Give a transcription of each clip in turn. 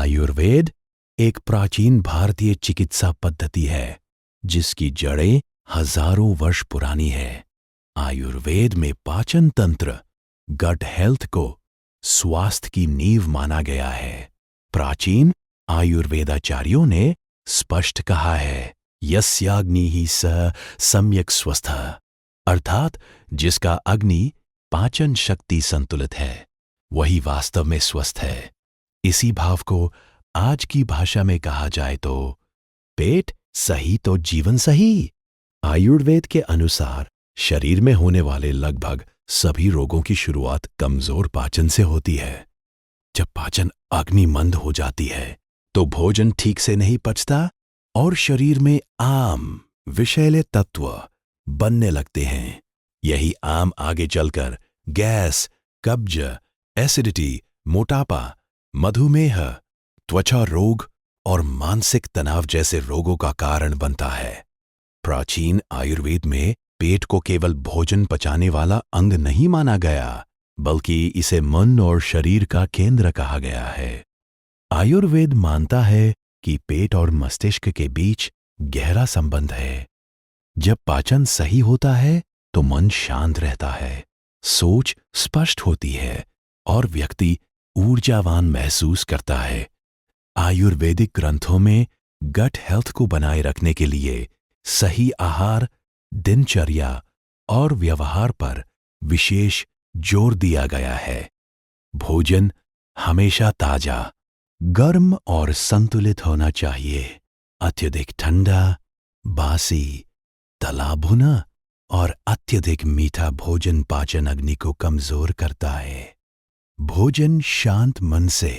आयुर्वेद एक प्राचीन भारतीय चिकित्सा पद्धति है जिसकी जड़ें हजारों वर्ष पुरानी है। आयुर्वेद में पाचन तंत्र, गट हेल्थ को स्वास्थ्य की नींव माना गया है। प्राचीन आयुर्वेदाचार्यों ने स्पष्ट कहा है, यस्याग्निः सः सम्यक् स्वस्थः, अर्थात जिसका अग्नि पाचन शक्ति संतुलित है वही वास्तव में स्वस्थ है। इसी भाव को आज की भाषा में कहा जाए तो पेट सही तो जीवन सही। आयुर्वेद के अनुसार शरीर में होने वाले लगभग सभी रोगों की शुरुआत कमजोर पाचन से होती है। जब पाचन अग्निमंद हो जाती है तो भोजन ठीक से नहीं पचता और शरीर में आम विषैले तत्व बनने लगते हैं। यही आम आगे चलकर गैस, कब्ज, एसिडिटी, मोटापा, मधुमेह, त्वचा रोग और मानसिक तनाव जैसे रोगों का कारण बनता है। प्राचीन आयुर्वेद में पेट को केवल भोजन पचाने वाला अंग नहीं माना गया, बल्कि इसे मन और शरीर का केंद्र कहा गया है। आयुर्वेद मानता है कि पेट और मस्तिष्क के बीच गहरा संबंध है। जब पाचन सही होता है तो मन शांत रहता है, सोच स्पष्ट होती है और व्यक्ति ऊर्जावान महसूस करता है। आयुर्वेदिक ग्रंथों में गट हेल्थ को बनाए रखने के लिए सही आहार, दिनचर्या और व्यवहार पर विशेष जोर दिया गया है। भोजन हमेशा ताजा, गर्म और संतुलित होना चाहिए। अत्यधिक ठंडा, बासी, तला भुना और अत्यधिक मीठा भोजन पाचन अग्नि को कमजोर करता है। भोजन शांत मन से,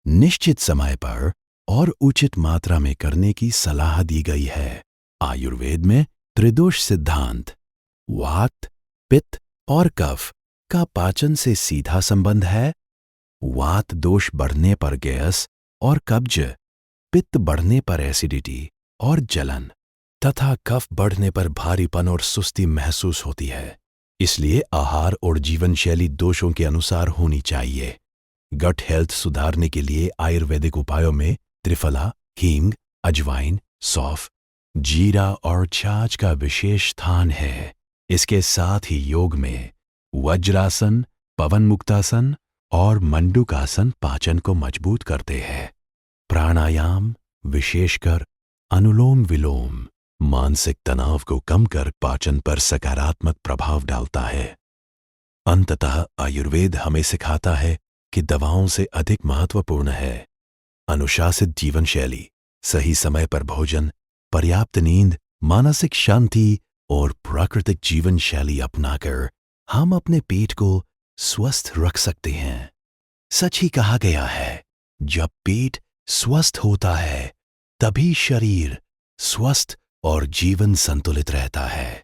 निश्चित समय पर और उचित मात्रा में करने की सलाह दी गई है। आयुर्वेद में त्रिदोष सिद्धांत, वात, पित्त और कफ का पाचन से सीधा संबंध है। वात दोष बढ़ने पर गैस और कब्ज, पित्त बढ़ने पर एसिडिटी और जलन तथा कफ बढ़ने पर भारीपन और सुस्ती महसूस होती है। इसलिए आहार और जीवन शैली दोषों के अनुसार होनी चाहिए। गट हेल्थ सुधारने के लिए आयुर्वेदिक उपायों में त्रिफला, हींग, अजवाइन, सौंफ, जीरा और छाछ का विशेष स्थान है। इसके साथ ही योग में वज्रासन, पवन मुक्तासन और मंडूकासन पाचन को मजबूत करते हैं। प्राणायाम, विशेषकर अनुलोम विलोम, मानसिक तनाव को कम कर पाचन पर सकारात्मक प्रभाव डालता है। अंततः आयुर्वेद हमें सिखाता है कि दवाओं से अधिक महत्वपूर्ण है अनुशासित जीवन शैली, सही समय पर भोजन, पर्याप्त नींद, मानसिक शांति और प्राकृतिक जीवन शैली अपनाकर हम अपने पेट को स्वस्थ रख सकते हैं। सच ही कहा गया है, जब पेट स्वस्थ होता है तभी शरीर स्वस्थ और जीवन संतुलित रहता है।